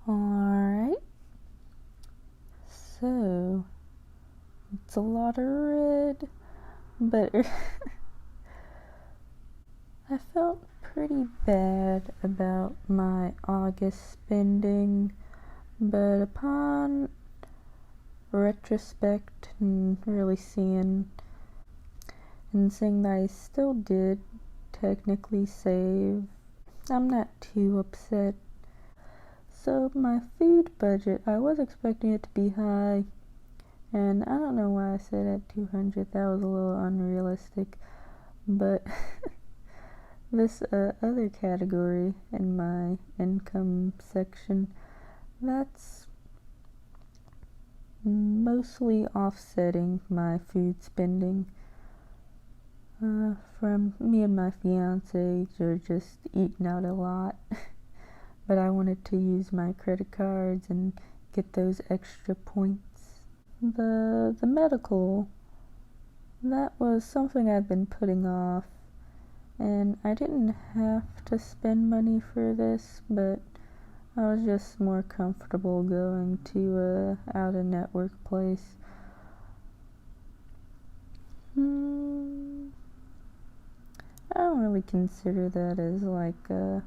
Alright, so it's a lot of red, but I felt pretty bad about my August spending, but upon retrospect and really seeing that I still did technically save, I'm not too upset. So my food budget, I was expecting it to be high, and I don't know why I said at 200, that was a little unrealistic, but this other category in my income section, that's mostly offsetting my food spending. From me and my fiance, are just eating out a lot. But I wanted to use my credit cards and get those extra points. The medical, that was something I've been putting off, and I didn't have to spend money for this, but I was just more comfortable going to a out-of-network place. I don't really consider that as like a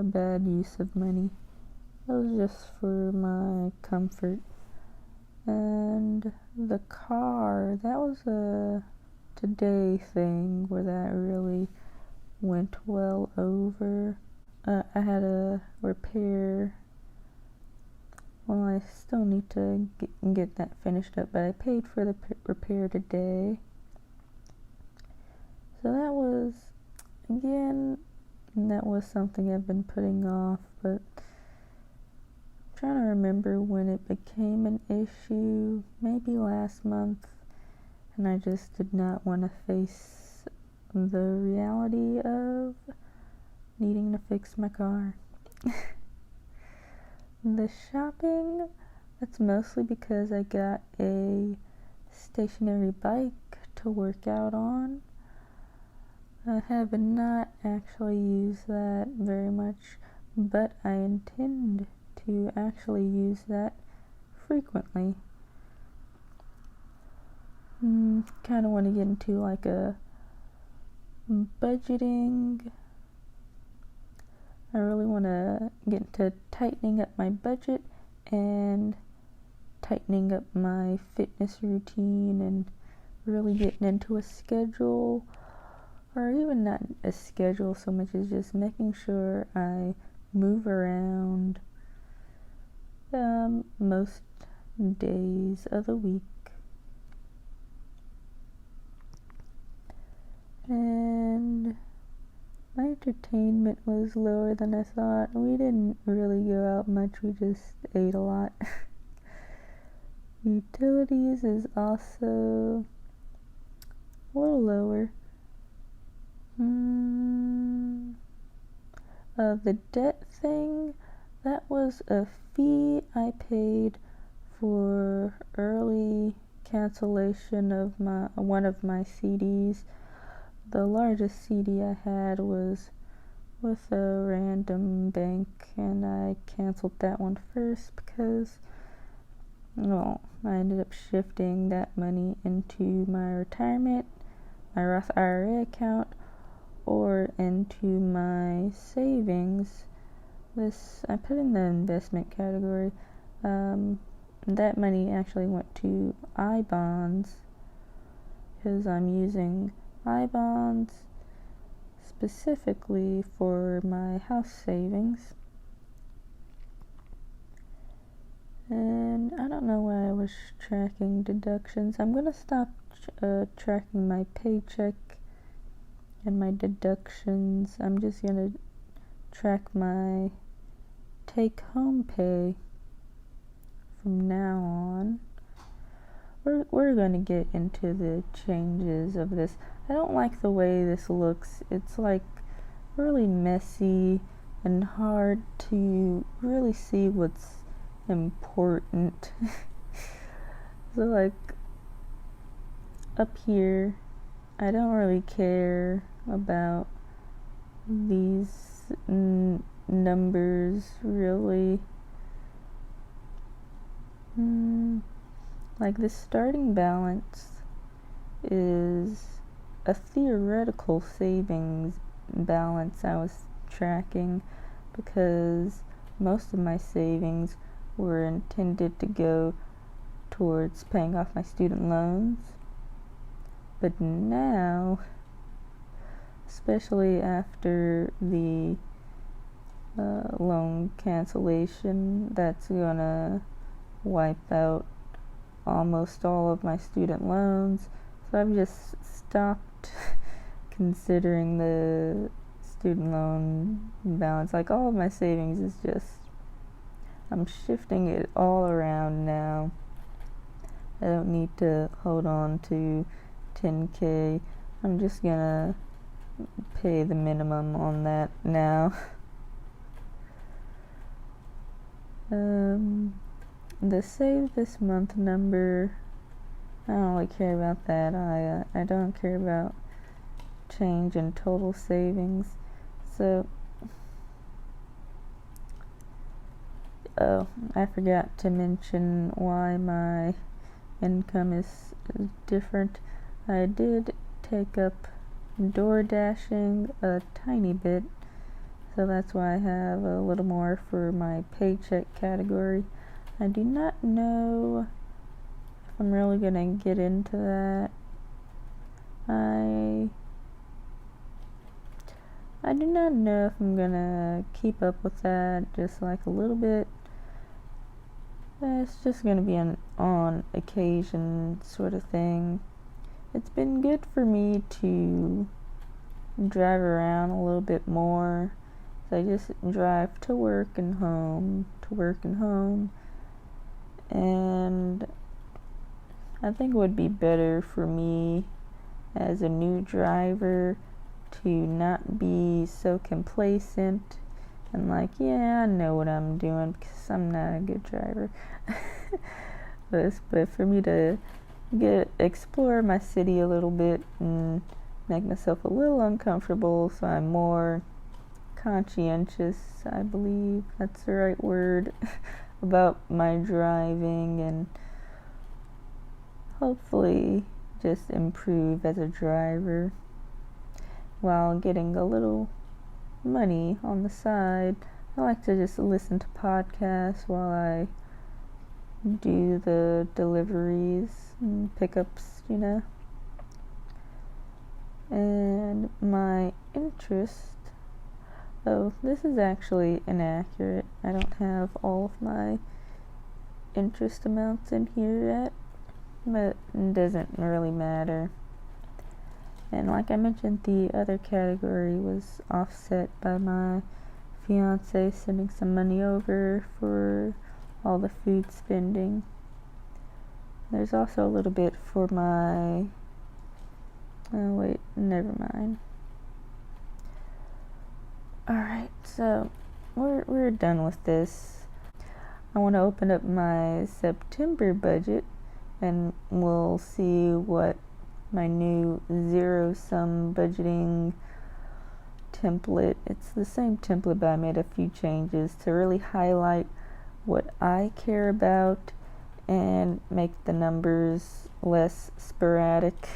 bad use of money. It was just for my comfort. And the car, that was a today thing where that really went well over. I had a repair. Well, I still need to get that finished up, but I paid for the repair today. So that was, again, that was something I've been putting off, but I'm trying to remember when it became an issue, maybe last month, and I just did not want to face the reality of needing to fix my car. The shopping, that's mostly because I got a stationary bike to work out on. I have not actually used that very much, but I intend to actually use that frequently. Kind of want to get into like a budgeting. I really want to get into tightening up my budget and tightening up my fitness routine and really getting into a schedule, or even not a schedule so much as just making sure I move around most days of the week. And my entertainment was lower than I thought. We didn't really go out much, we just ate a lot. Utilities is also a little lower. The debt thing, that was a fee I paid for early cancellation of one of my CDs. The largest CD I had was with a random bank, and I canceled that one first because, well, I ended up shifting that money into my retirement, my Roth IRA account, or into my savings. This I put in the investment category. That money actually went to I-bonds because I'm using I-bonds specifically for my house savings. And I don't know why I was tracking deductions. I'm gonna stop tracking my paycheck and my deductions. I'm just gonna track my take-home pay from now on. We're going to get into the changes of this. I don't like the way this looks. It's like really messy and hard to really see what's important. So like up here, I don't really care about these these numbers really. Like the starting balance is a theoretical savings balance I was tracking, because most of my savings were intended to go towards paying off my student loans. But now, especially after the loan cancellation, that's gonna wipe out almost all of my student loans. So I've just stopped considering the student loan balance. Like, all of my savings is just, I'm shifting it all around now. I don't need to hold on to $10K. I'm just gonna pay the minimum on that now. The save this month number, I don't really care about that. I don't care about change in total savings. So, I forgot to mention why my income is different. I did take up door dashing a tiny bit, so that's why I have a little more for my paycheck category. I do not know if I'm really gonna get into that. I do not know if I'm gonna keep up with that, just like a little bit. It's just gonna be an on occasion sort of thing. It's been good for me to drive around a little bit more. So I just drive to work and home, and I think it would be better for me as a new driver to not be so complacent and like, yeah, I know what I'm doing, because I'm not a good driver. But for me to explore my city a little bit and make myself a little uncomfortable, so I'm more conscientious, I believe that's the right word, about my driving, and hopefully just improve as a driver while getting a little money on the side. I like to just listen to podcasts while I do the deliveries and pickups, And my interest, this is actually inaccurate. I don't have all of my interest amounts in here yet, but it doesn't really matter. And like I mentioned, the other category was offset by my fiance sending some money over for all the food spending. There's also a little bit for my, never mind. Alright, so we're done with this. I want to open up my September budget, and we'll see what my new zero-sum budgeting template. It's the same template, but I made a few changes to really highlight what I care about and make the numbers less sporadic.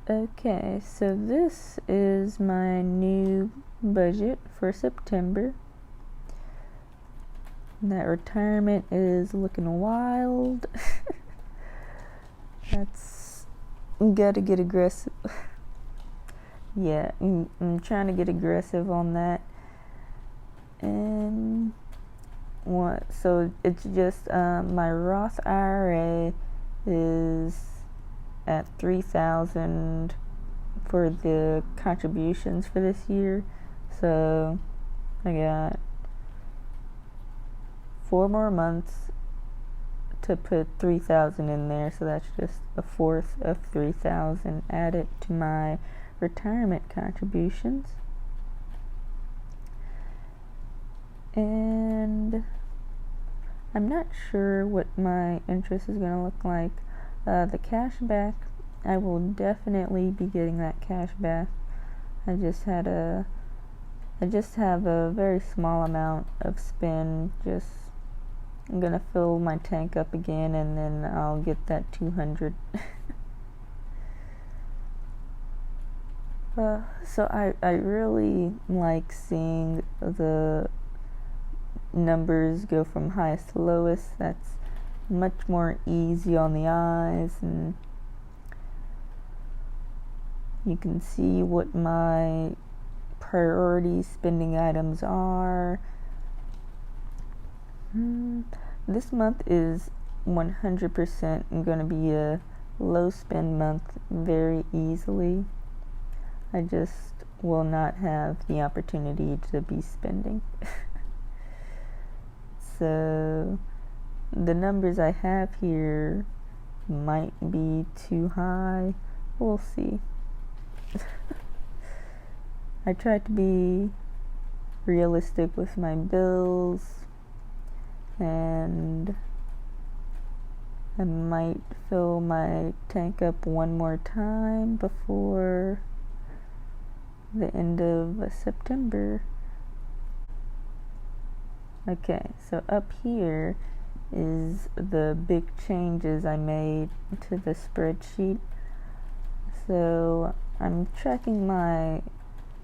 Okay, so this is my new budget for September. That retirement is looking wild. That's gotta get aggressive. Yeah, I'm trying to get aggressive on that. And so it's just my Roth IRA is at $3,000 for the contributions for this year. So I got 4 more months to put $3,000 in there, so that's just a fourth of $3,000 added to my retirement contributions. And I'm not sure what my interest is going to look like. The cash back, I will definitely be getting that cash back. I just have a very small amount of spend. I'm gonna fill my tank up again, and then I'll get that 200. So I really like seeing the numbers go from highest to lowest. That's much more easy on the eyes, and you can see what my priority spending items are. This month is 100% going to be a low spend month very easily. I just will not have the opportunity to be spending. So the numbers I have here might be too high. We'll see. I try to be realistic with my bills, and I might fill my tank up one more time before the end of September. Okay, so up here is the big changes I made to the spreadsheet. So I'm tracking my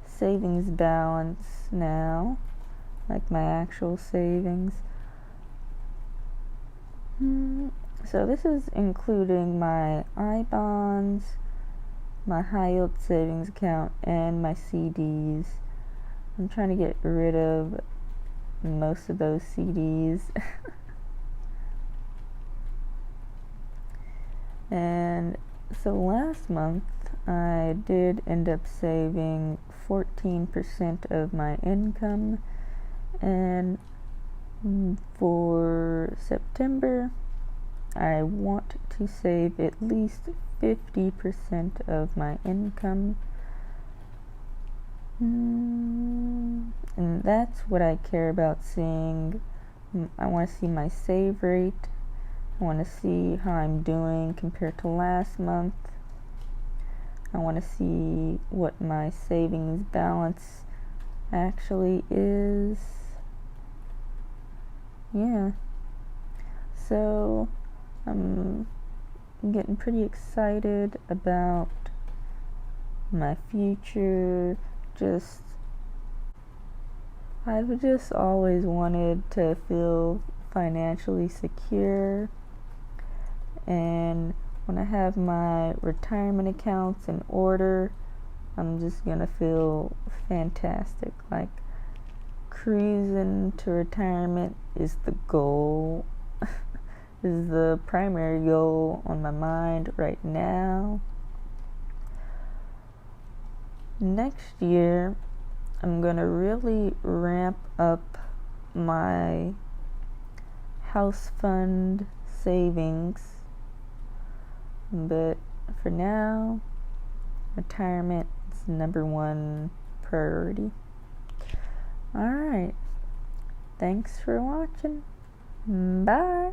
savings balance now, like my actual savings. So this is including my I-bonds, my high yield savings account, and my CDs. I'm trying to get rid of most of those CDs. And so last month I did end up saving 14% of my income, and for September I want to save at least 50% of my income. And that's what I care about seeing. I want to see my save rate. I want to see how I'm doing compared to last month. I want to see what my savings balance actually is. Yeah. So I'm getting pretty excited about my future. I've just always wanted to feel financially secure, and when I have my retirement accounts in order, I'm just gonna feel fantastic. Like, cruising to retirement is the goal, is the primary goal on my mind right now. Next year, I'm gonna really ramp up my house fund savings, but for now, retirement is number one priority. Alright, thanks for watching. Bye.